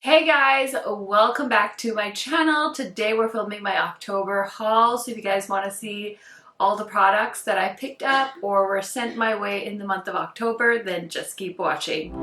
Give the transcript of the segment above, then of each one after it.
Hey guys, welcome back to my channel. Today we're filming my October haul, so if you guys want to see all the products that I picked up or were sent my way in the month of October, then just keep watching.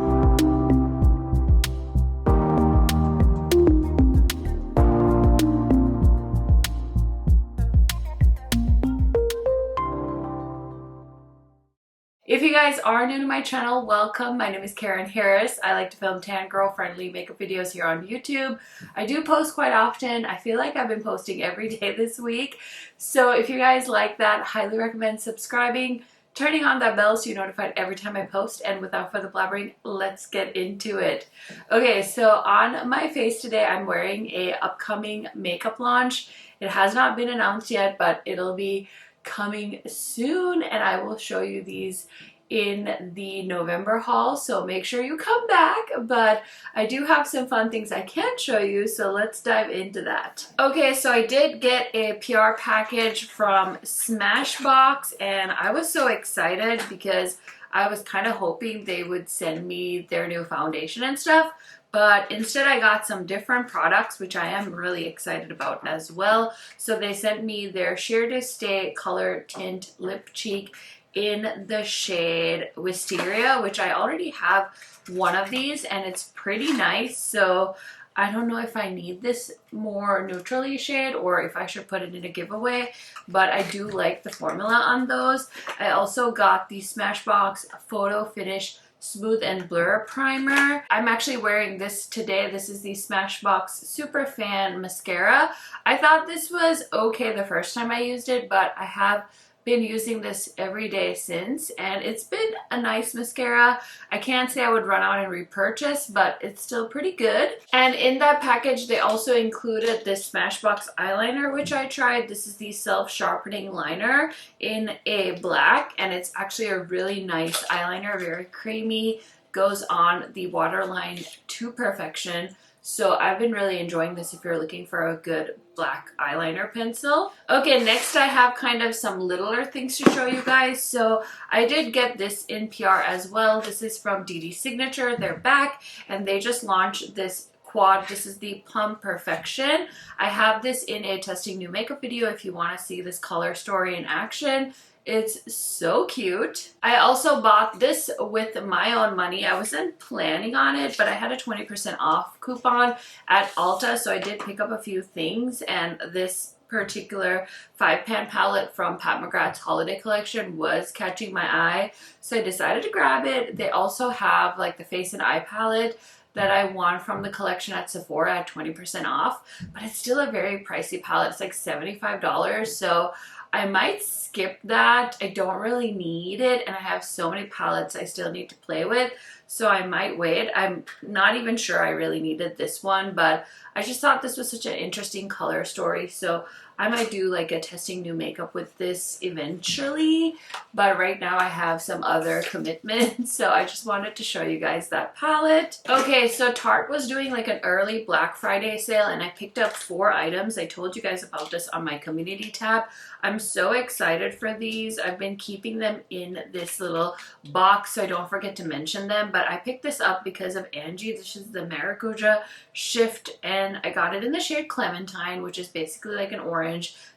If you guys are new to my channel, welcome. My name is KARENHARRIS. I like to film tan girl friendly makeup videos here on YouTube. I do post quite often. I feel like I've been posting every day this week. So if you guys like that, highly recommend subscribing, turning on that bell so you're notified every time I post. And without further blabbering, let's get into it. Okay, so on my face today, I'm wearing a upcoming makeup launch. It has not been announced yet, but it'll be coming soon, and I will show you these in the November haul, so make sure you come back. But I do have some fun things I can show you, so let's dive into that. Okay, so I did get a PR package from Smashbox, and I was so excited because I was kind of hoping they would send me their new foundation and stuff. But instead I got some different products, which I am really excited about as well. So they sent me their Sheer to Stay Color Tint Lip Cheek in the shade Wisteria, which I already have one of these and it's pretty nice. So I don't know if I need this more neutrally shade or if I should put it in a giveaway, but I do like the formula on those. I also got the Smashbox Photo Finish Smooth and Blur Primer. I'm actually wearing this today. This is the Smashbox Super Fan Mascara. I thought this was okay the first time I used it, but I have been using this every day since, and it's been a nice mascara. I can't say I would run out and repurchase, but it's still pretty good. And in that package, they also included this Smashbox eyeliner, which I tried. This is the self-sharpening liner in a black, and it's actually a really nice eyeliner, very creamy, goes on the waterline to perfection. So I've been really enjoying this if you're looking for a good black eyeliner pencil. Okay, next I have kind of some littler things to show you guys. So I did get this in PR as well. This is from DD Signature. They're back and they just launched this quad. This is the Plum Perfection. I have this in a testing new makeup video if you want to see this color story in action. It's so cute. I also bought this with my own money. I wasn't planning on it, but I had a 20% off coupon at Ulta, so I did pick up a few things, and this particular 5-pan palette from Pat McGrath's holiday collection was catching my eye, so I decided to grab it. They also have like the face and eye palette that I won from the collection at Sephora at 20% off, but it's still a very pricey palette. It's like $75, so I might skip that. I don't really need it, and I have so many palettes I still need to play with, so I might wait. I'm not even sure I really needed this one, but I just thought this was such an interesting color story, so I might do like a testing new makeup with this eventually, but right now I have some other commitments, so I just wanted to show you guys that palette. Okay, so Tarte was doing like an early Black Friday sale, and I picked up 4 items. I told you guys about this on my community tab. I'm so excited for these. I've been keeping them in this little box so I don't forget to mention them, but I picked this up because of Angie. This is the Maracuja Shift, and I got it in the shade Clementine, which is basically like an orange.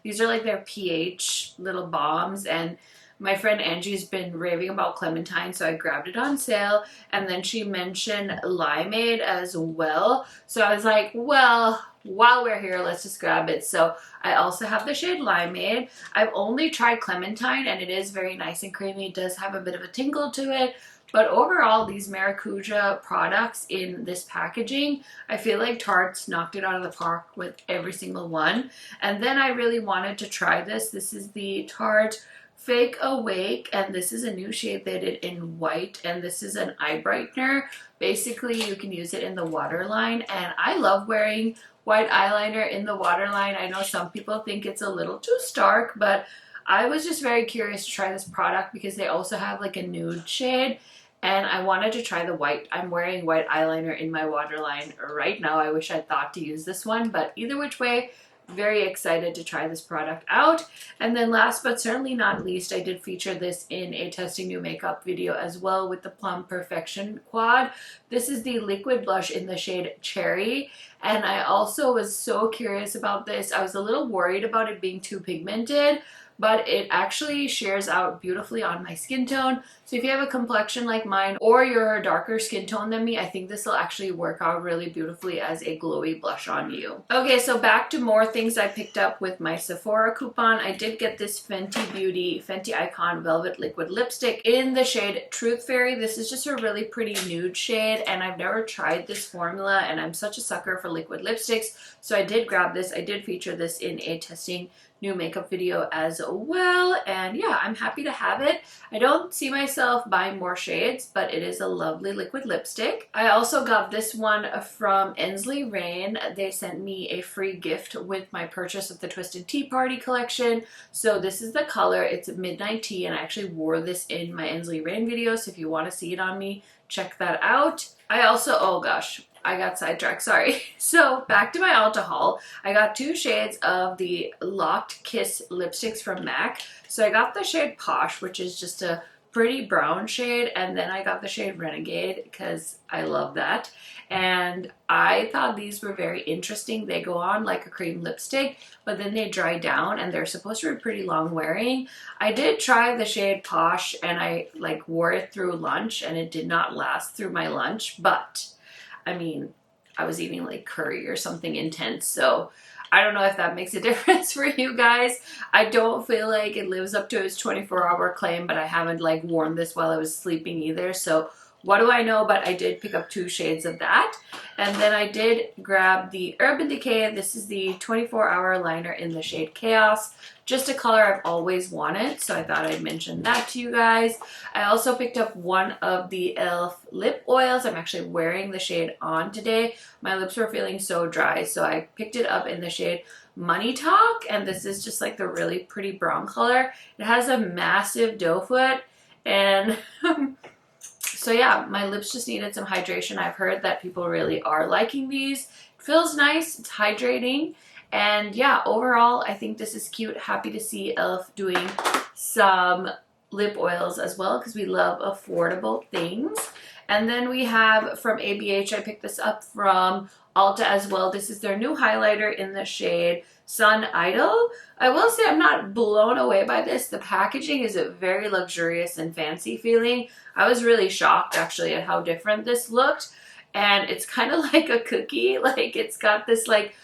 These are like their pH little bombs, and my friend Angie's been raving about Clementine, so I grabbed it on sale, and then she mentioned Limeade as well. So I was like, well, while we're here, let's just grab it. So I also have the shade Limeade. I've only tried Clementine, and it is very nice and creamy. It does have a bit of a tingle to it. But overall, these Maracuja products in this packaging, I feel like Tarte's knocked it out of the park with every single one. And then I really wanted to try this. This is the Tarte Fake Awake, and this is a new shade they did in white, and this is an eye brightener. Basically, you can use it in the waterline, and I love wearing white eyeliner in the waterline. I know some people think it's a little too stark, but I was just very curious to try this product because they also have like a nude shade, and I wanted to try the white. I'm wearing white eyeliner in my waterline right now. I wish I thought to use this one, but either which way, very excited to try this product out. And then last but certainly not least, I did feature this in a testing new makeup video as well with the Plum Perfection quad. This is the liquid blush in the shade Cherry, and I also was so curious about this. I was a little worried about it being too pigmented, but it actually shears out beautifully on my skin tone. So if you have a complexion like mine or you're a darker skin tone than me, I think this will actually work out really beautifully as a glowy blush on you. Okay, so back to more things I picked up with my Sephora coupon. I did get this Fenty Beauty Fenty Icon Velvet Liquid Lipstick in the shade Truth Fairy. This is just a really pretty nude shade, and I've never tried this formula, and I'm such a sucker for liquid lipsticks, so I did grab this. I did feature this in a testing new makeup video as well, and yeah, I'm happy to have it. I don't see myself buying more shades, but it is a lovely liquid lipstick. I also got this one from Enle Rain. They sent me a free gift with my purchase of the Twisted Tea Party collection. So this is the color. It's Midnight Tea, and I actually wore this in my Enle Rain video, so if you want to see it on me, check that out. I also, oh gosh, I got sidetracked, sorry. So back to my Ulta haul. I got 2 shades of the Locked Kiss lipsticks from MAC. So I got the shade Posh, which is just a pretty brown shade, and then I got the shade Renegade because I love that. And I thought these were very interesting. They go on like a cream lipstick, but then they dry down, and they're supposed to be pretty long wearing. I did try the shade Posh, and I like wore it through lunch, and it did not last through my lunch, but I mean, I was eating like curry or something intense, so I don't know if that makes a difference for you guys. I don't feel like it lives up to its 24-hour claim, but I haven't like worn this while I was sleeping either, so what do I know? But I did pick up 2 shades of that. And then I did grab the Urban Decay. This is the 24-hour liner in the shade Chaos. Just a color I've always wanted, so I thought I'd mention that to you guys. I also picked up one of the e.l.f. lip oils. I'm actually wearing the shade on today. My lips were feeling so dry, so I picked it up in the shade Money Talk, and this is just like the really pretty brown color. It has a massive doe foot, and so yeah, my lips just needed some hydration. I've heard that people really are liking these. It feels nice, it's hydrating, and yeah, overall, I think this is cute. Happy to see e.l.f. doing some lip oils as well, because we love affordable things. And then we have from ABH, I picked this up from Ulta as well. This is their new highlighter in the shade Sun Idol. I will say I'm not blown away by this. The packaging is a very luxurious and fancy feeling. I was really shocked actually at how different this looked. And it's kind of like a cookie. Like it's got this like,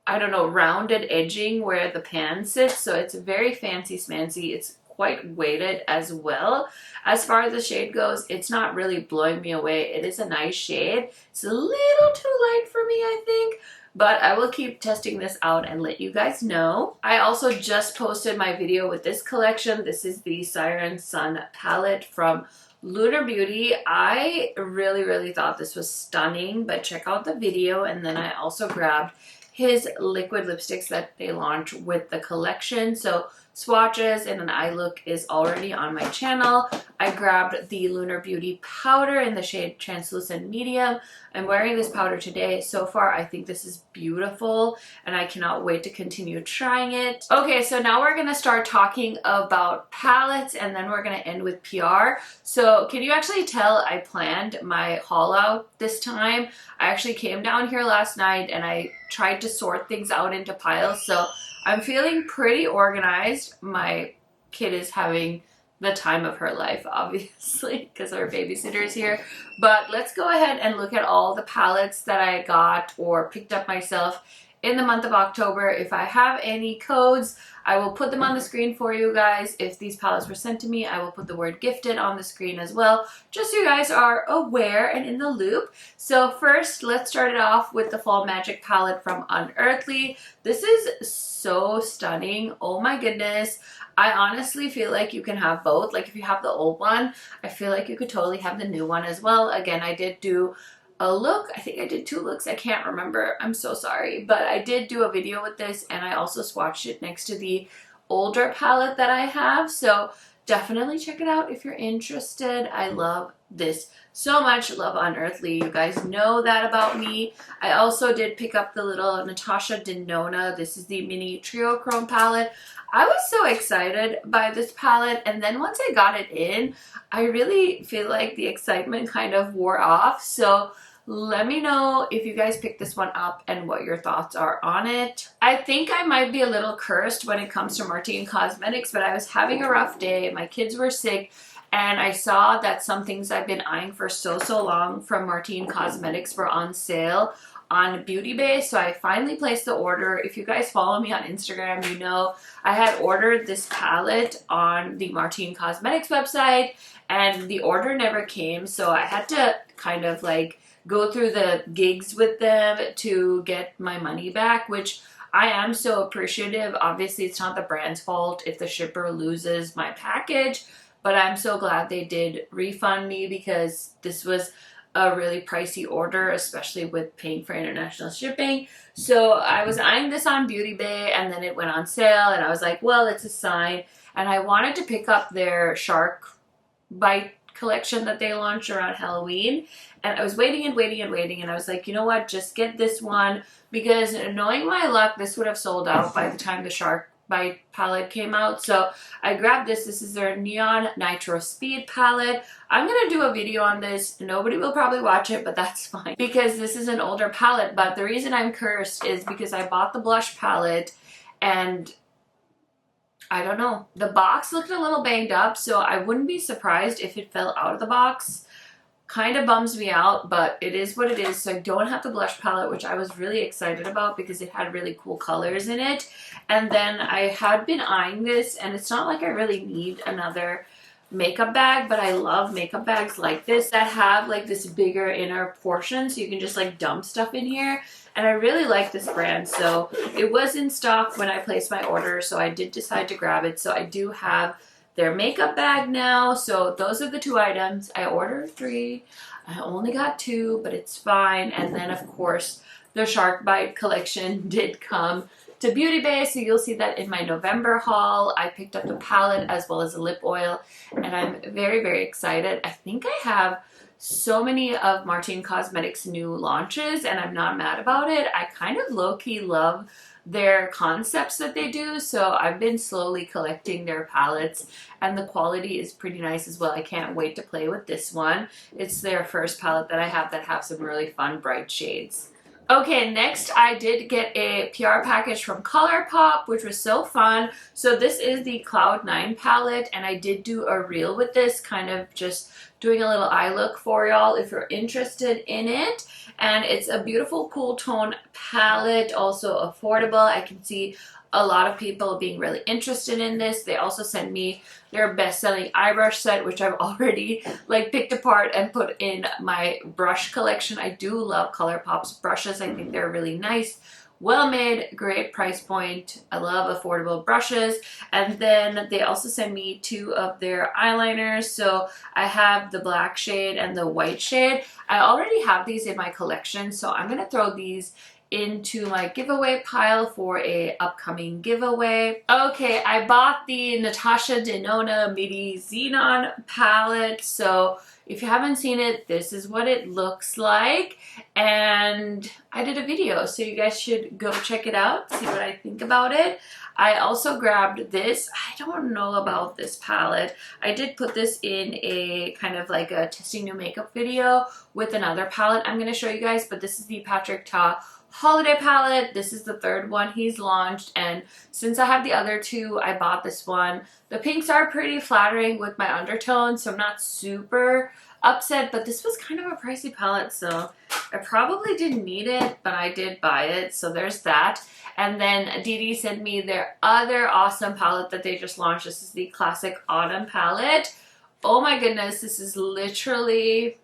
I don't know, rounded edging where the pan sits. So it's very fancy smancy. It's quite weighted as well. As far as the shade goes, it's not really blowing me away. It is a nice shade. It's a little too light for me, I think, but I will keep testing this out and let you guys know. I also just posted my video with this collection. This is the Siren Sun palette from Lunar Beauty. I really thought this was stunning, but check out the video. And then I also grabbed his liquid lipsticks that they launched with the collection. So swatches and an eye look is already on my channel. I grabbed the Lunar Beauty powder in the shade Translucent Medium. I'm wearing this powder today. So far, I think this is beautiful, and I cannot wait to continue trying it. Okay, so now we're gonna start talking about palettes, and then we're gonna end with PR. So can you actually tell I planned my haul out this time? I actually came down here last night, and I tried to sort things out into piles, so I'm feeling pretty organized. My kid is having the time of her life, obviously, because our babysitter is here. But let's go ahead and look at all the palettes that I got or picked up myself in the month of October. If I have any codes, I will put them on the screen for you guys. If these palettes were sent to me, I will put the word gifted on the screen as well, just so you guys are aware and in the loop. So first, let's start it off with the Fall Magic palette from Unearthly. This is so stunning. Oh my goodness. I honestly feel like you can have both. Like if you have the old one, I feel like you could totally have the new one as well. Again, I did do a look. I think I did 2 looks. I can't remember. I'm so sorry. But I did do a video with this, and I also swatched it next to the older palette that I have. So definitely check it out if you're interested. I love this so much. Love Unearthly. You guys know that about me. I also did pick up the little Natasha Denona. This is the mini trio chrome palette. I was so excited by this palette, and then once I got it in, I really feel like the excitement kind of wore off. So let me know if you guys picked this one up and what your thoughts are on it. I think I might be a little cursed when it comes to Martine Cosmetics, but I was having a rough day. My kids were sick, and I saw that some things I've been eyeing for so long from Martine Cosmetics were on sale on Beaute Bay. So I finally placed the order. If you guys follow me on Instagram, you know I had ordered this palette on the Martine Cosmetics website, and the order never came. So I had to kind of like go through the gigs with them to get my money back, which I am so appreciative. Obviously, it's not the brand's fault if the shipper loses my package, but I'm so glad they did refund me because this was a really pricey order, especially with paying for international shipping. So I was eyeing this on Beaute Bay, and then it went on sale, and I was like, well, it's a sign. And I wanted to pick up their Shark Bite collection that they launched around Halloween, and I was waiting and waiting and waiting, and I was like, you know what, just get this one, because knowing my luck, this would have sold out by the time the Shark Bite palette came out. So I grabbed this. This is their Neon Nitro Speed palette. I'm gonna do a video on this. Nobody will probably watch it, but that's fine because this is an older palette. But the reason I'm cursed is because I bought the blush palette, and I don't know, the box looked a little banged up, so I wouldn't be surprised if it fell out of the box. Kind of bums me out, but it is what it is. So I don't have the blush palette, which I was really excited about because it had really cool colors in it. And then I had been eyeing this, and it's not like I really need another makeup bag, but I love makeup bags like this that have like this bigger inner portion, so you can just like dump stuff in here. And I really like this brand, so it was in stock when I placed my order, so I did decide to grab it. So I do have their makeup bag now. So those are the two items. I ordered 3. I only got 2, but it's fine. And then of course the Shark Bite collection did come to Beaute Bay, so you'll see that in my November haul. I picked up the palette as well as the lip oil, and I'm very excited. I think I have so many of Martine Cosmetics' new launches, and I'm not mad about it. I kind of low-key love their concepts that they do, so I've been slowly collecting their palettes, and the quality is pretty nice as well. I can't wait to play with this one. It's their first palette that I have that have some really fun bright shades. Okay, next I did get a PR package from Colourpop, which was so fun. So this is the Cloud 9 palette, and I did do a reel with this, kind of just doing a little eye look for y'all if you're interested in it. And it's a beautiful cool tone palette, also affordable. I can see a lot of people being really interested in this. They also sent me their best-selling eye brush set, which I've already like picked apart and put in my brush collection. I do love Colourpop's brushes. I think they're really nice, well made, great price point. I love affordable brushes. And then they also sent me 2 of their eyeliners. So I have the black shade and the white shade. I already have these in my collection, so I'm gonna throw these into my giveaway pile for a upcoming giveaway. Okay, I bought the Natasha Denona Midi Xenon palette. So if you haven't seen it, this is what it looks like. And I did a video, so you guys should go check it out, see what I think about it. I also grabbed this. I don't know about this palette. I did put this in a kind of like a testing new makeup video with another palette I'm going to show you guys, but this is the Patrick Ta holiday palette. This is the 3rd one he's launched, and since I have the other 2, I bought this one. The pinks are pretty flattering with my undertones, so I'm not super upset, but this was kind of a pricey palette, so I probably didn't need it, but I did buy it, so there's that. And then Dee sent me their other awesome palette that they just launched. This is the Classic Autumn palette. Oh my goodness, this is literally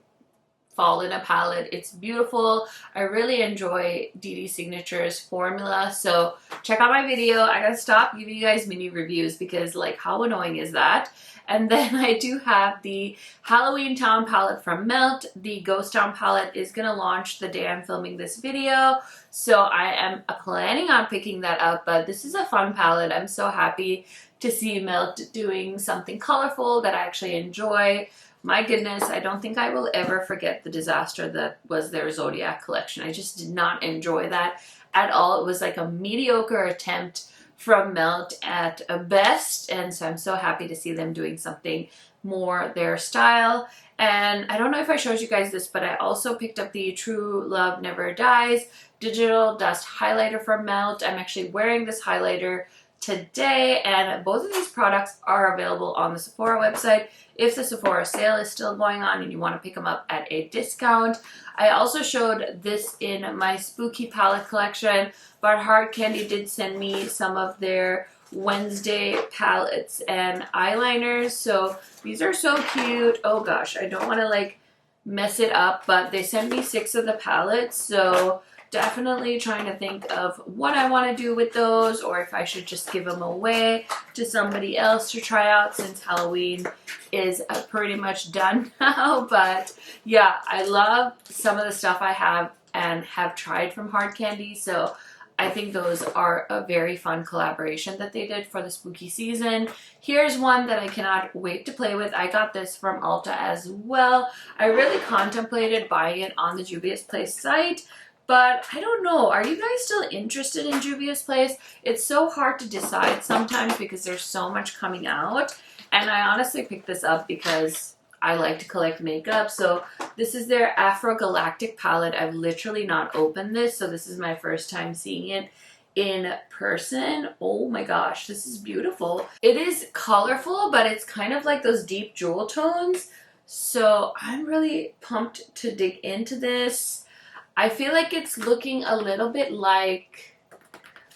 fall in a palette. It's beautiful. I really enjoy Dee Signature's formula, so check out my video. I gotta stop giving you guys mini reviews because like how annoying is that? And then I do have the Halloween Town palette from Melt. The Ghost Town palette is gonna launch the day I'm filming this video, so I am planning on picking that up, but this is a fun palette. I'm so happy to see Melt doing something colorful that I actually enjoy. My goodness, I don't think I will ever forget the disaster that was their Zodiac collection. I just did not enjoy that at all. It was like a mediocre attempt from Melt at a best, and so I'm so happy to see them doing something more their style. And I don't know if I showed you guys this, but I also picked up the True Love Never Dies Digital Dust Highlighter from Melt. I'm actually wearing this highlighter today, and both of these products are available on the Sephora website if the Sephora sale is still going on and you want to pick them up at a discount. I also showed this in my Spooky palette collection, but Hard Candy did send me some of their Wednesday palettes and eyeliners, so these are so cute. Oh gosh, I don't want to like mess it up, but they sent me 6 of the palettes, so definitely trying to think of what I want to do with those, or if I should just give them away to somebody else to try out, since Halloween is pretty much done now. But yeah, I love some of the stuff I have and have tried from Hard Candy, so I think those are a very fun collaboration that they did for the spooky season. Here's one that I cannot wait to play with. I got this from Ulta as well. I really contemplated buying it on the Juvia Place site, but I don't know. Are you guys still interested in Juvia's Place? It's so hard to decide sometimes because there's so much coming out. And I honestly picked this up because I like to collect makeup. So this is their Afro Galactic palette. I've literally not opened this, so this is my first time seeing it in person. Oh my gosh, this is beautiful. It is colorful, but it's kind of like those deep jewel tones. So I'm really pumped to dig into this. I feel like it's looking a little bit like,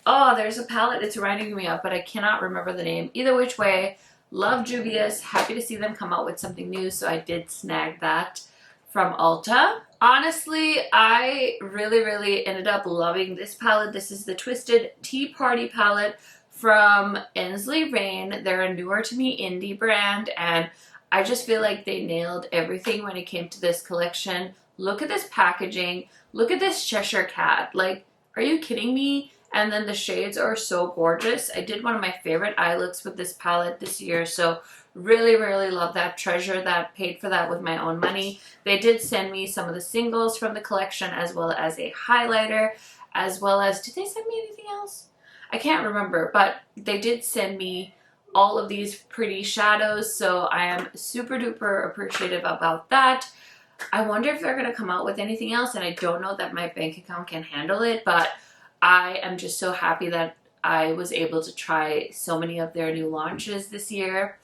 oh, there's a palette it's reminding me of, but I cannot remember the name. Either which way, love Juvia's. Happy to see them come out with something new, so I did snag that from Ulta. Honestly, I really ended up loving this palette. This is the Twisted Tea Party palette from Enle Rain. They're a newer to me indie brand, and I just feel like they nailed everything when it came to this collection. Look at this packaging. Look at this Cheshire Cat. Like, are you kidding me? And then the shades are so gorgeous. I did one of my favorite eye looks with this palette this year, so really love that. Treasure that. Paid for that with my own money. They did send me some of the singles from the collection, as well as a highlighter, as well as, did they send me anything else? I can't remember, but they did send me all of these pretty shadows, so I am super duper appreciative about that. I wonder if they're going to come out with anything else, and I don't know that my bank account can handle it, but I am just so happy that I was able to try so many of their new launches this year.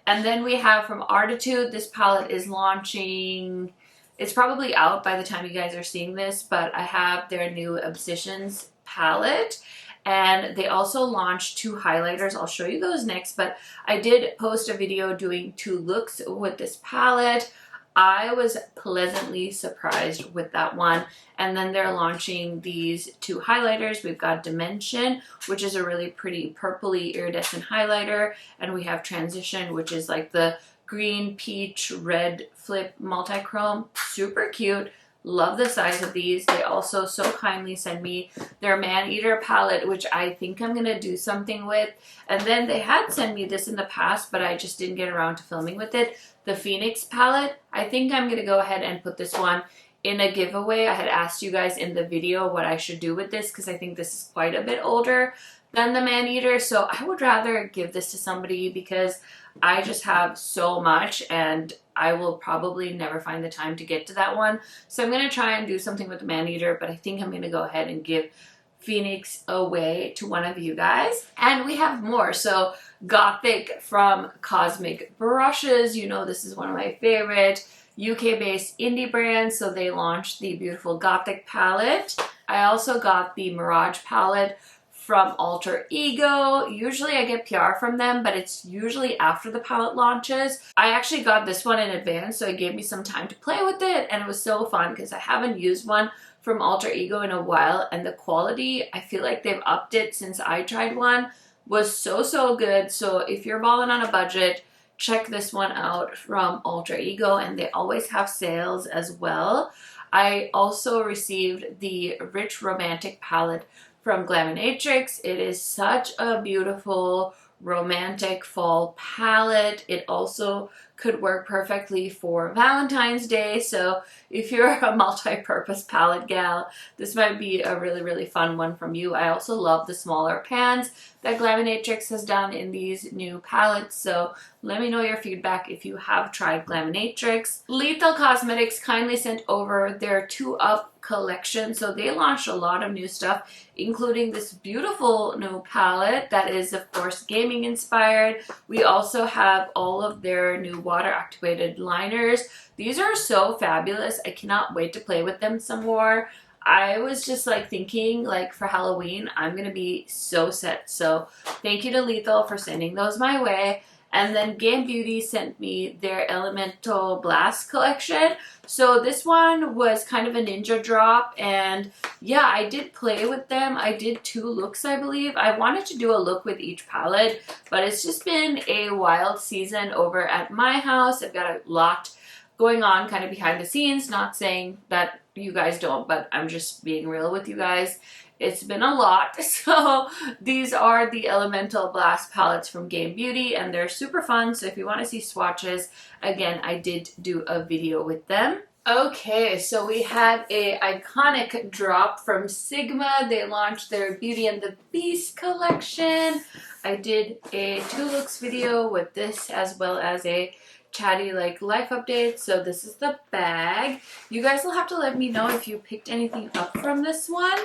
And then we have from Artitude, this palette is launching, it's probably out by the time you guys are seeing this, but I have their new Obsessions palette. And they also launched 2 highlighters. I'll show you those next, but I did post a video doing 2 looks with this palette. I was pleasantly surprised with that one. And then they're launching these 2 highlighters. We've got Dimension, which is a really pretty purpley iridescent highlighter. And we have Transition, which is like the green, peach, red flip multi-chrome. Super cute. Love the size of these. They also so kindly send me their Man-Eater palette, which I think I'm going to do something with. And then they had sent me this in the past, but I just didn't get around to filming with it. The Phoenix palette. I think I'm going to go ahead and put this one in a giveaway. I had asked you guys in the video what I should do with this because I think this is quite a bit older than the Man-Eater. So I would rather give this to somebody because I just have so much and I will probably never find the time to get to that one. So I'm going to try and do something with the Man-Eater, but I think I'm going to go ahead and give Phoenix away to one of you guys. And we have more. So Gothic from Cosmic Brushes. You know this is one of my favorite UK-based indie brands. So they launched the beautiful Gothic palette. I also got the Mirage palette from Alter Ego. Usually I get PR from them, but it's usually after the palette launches. I actually got this one in advance, so it gave me some time to play with it, and it was so fun because I haven't used one from Alter Ego in a while, and the quality, I feel like they've upped it since I tried one, was so good. So if you're balling on a budget, check this one out from Alter Ego, and they always have sales as well. I also received the Rich Romantic palette from Glaminatrix. It is such a beautiful romantic fall palette. It also could work perfectly for Valentine's Day, so if you're a multi-purpose palette gal, this might be a really fun one from you. I also love the smaller pans that Glaminatrix has done in these new palettes, so let me know your feedback if you have tried Glaminatrix. Lethal Cosmetics kindly sent over their 2-Up collection, so they launched a lot of new stuff, including this beautiful new palette that is of course gaming inspired. We also have all of their new water activated liners. These are so fabulous. I cannot wait to play with them some more. I was just like thinking, like, for Halloween I'm gonna be so set, so thank you to Lethal for sending those my way. And then Game Beauty sent me their Elemental Blast collection. So this one was kind of a ninja drop, and yeah, I did play with them. I did 2 looks, I believe. I wanted to do a look with each palette, but it's just been a wild season over at my house. I've got a lot going on kind of behind the scenes, not saying that you guys don't, but I'm just being real with you guys. It's been a lot. So these are the Elemental Blast palettes from Game Beauty, and they're super fun. So if you want to see swatches, again, I did do a video with them. Okay, so we had a iconic drop from Sigma. They launched their Beauty and the Beast collection. I did a 2 looks video with this as well as a chatty like life update. So this is the bag. You guys will have to let me know if you picked anything up from this one.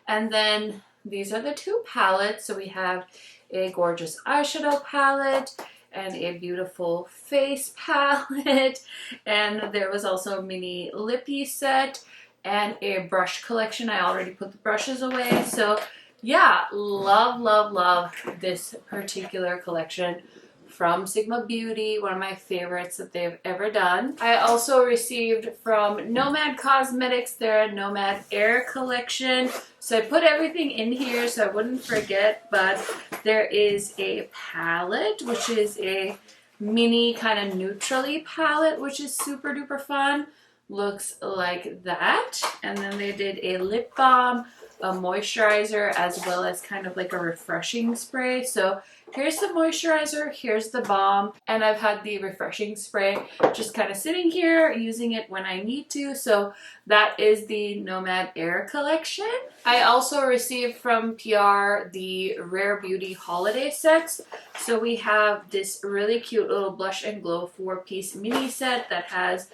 And then these are the 2 palettes. So we have a gorgeous eyeshadow palette and a beautiful face palette. And there was also a mini lippy set and a brush collection. I already put the brushes away. So yeah, love this particular collection from Sigma Beauty, one of my favorites that they've ever done. I also received from Nomad Cosmetics their Nomad Air collection. So I put everything in here so I wouldn't forget, but there is a palette, which is a mini kind of neutrally palette, which is super duper fun. Looks like that. And then they did a lip balm, a moisturizer, as well as kind of like a refreshing spray. So here's the moisturizer, here's the balm, and I've had the refreshing spray just kind of sitting here, using it when I need to. So that is the Nomad Air collection. I also received from PR the Rare Beauty holiday sets. So we have this really cute little Blush and Glow 4-piece mini set that has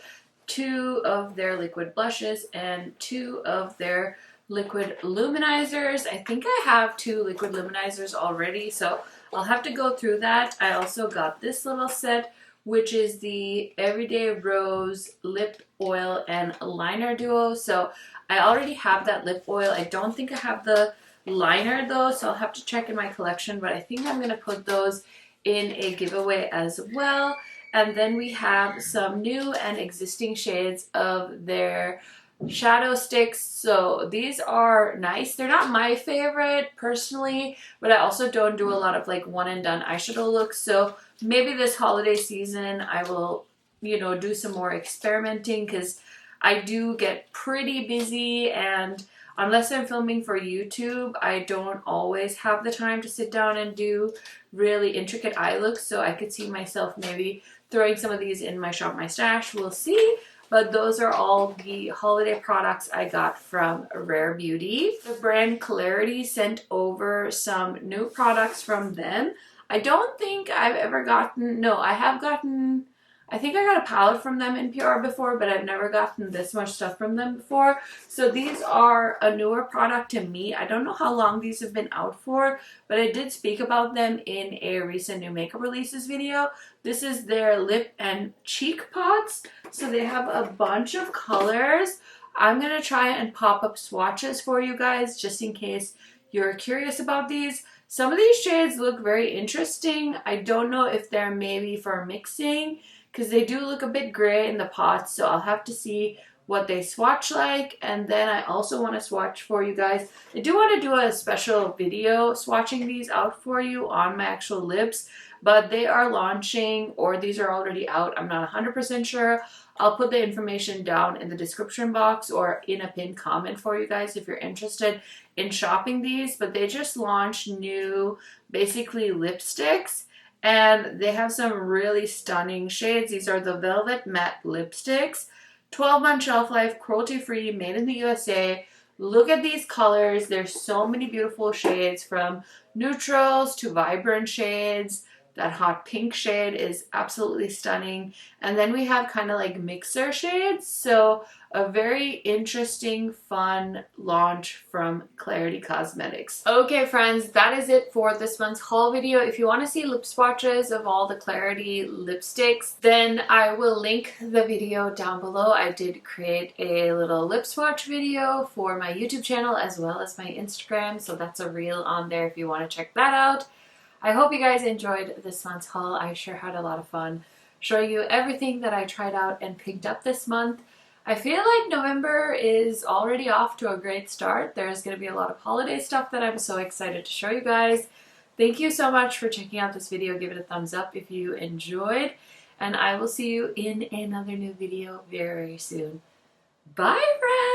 2 of their liquid blushes and 2 of their liquid luminizers. I think I have 2 liquid luminizers already, so I'll have to go through that. I also got this little set, which is the Everyday Rose Lip Oil and Liner Duo. So I already have that lip oil. I don't think I have the liner though, so I'll have to check in my collection, but I think I'm going to put those in a giveaway as well. And then we have some new and existing shades of their shadow sticks. So these are nice. They're not my favorite personally, but I also don't do a lot of like one and done eyeshadow looks. So maybe this holiday season I will, you know, do some more experimenting, because I do get pretty busy, and unless I'm filming for YouTube, I don't always have the time to sit down and do really intricate eye looks. So I could see myself maybe throwing some of these in my Shop My Stash. We'll see. But those are all the holiday products I got from Rare Beauty. The brand Clarity sent over some new products from them. I don't think I've ever gotten, no, I have gotten, I think I got a palette from them in PR before, but I've never gotten this much stuff from them before. So these are a newer product to me. I don't know how long these have been out for, but I did speak about them in a recent new makeup releases video. This is their lip and cheek pots. So they have a bunch of colors. I'm going to try and pop up swatches for you guys just in case you're curious about these. Some of these shades look very interesting. I don't know if they're maybe for mixing, because they do look a bit gray in the pots, so I'll have to see what they swatch like. And then I also want to swatch for you guys. I do want to do a special video swatching these out for you on my actual lips. but they are launching, or these are already out. I'm not 100% sure. I'll put the information down in the description box or in a pinned comment for you guys if you're interested in shopping these. But they just launched new, basically lipsticks, and they have some really stunning shades. These are the Velvet Matte Lipsticks. 12-month shelf life, cruelty-free, made in the USA. Look at these colors. There's so many beautiful shades, from neutrals to vibrant shades. That hot pink shade is absolutely stunning. And then we have kind of like mixer shades. So a very interesting, fun launch from Clarity Cosmetics. Okay friends, that is it for this month's haul video. If you want to see lip swatches of all the Clarity lipsticks, then I will link the video down below. I did create a little lip swatch video for my YouTube channel as well as my Instagram, so that's a reel on there if you want to check that out. I hope you guys enjoyed this month's haul. I sure had a lot of fun showing you everything that I tried out and picked up this month. I feel like November is already off to a great start. There's going to be a lot of holiday stuff that I'm so excited to show you guys. Thank you so much for checking out this video. Give it a thumbs up if you enjoyed. And I will see you in another new video very soon. Bye, friends!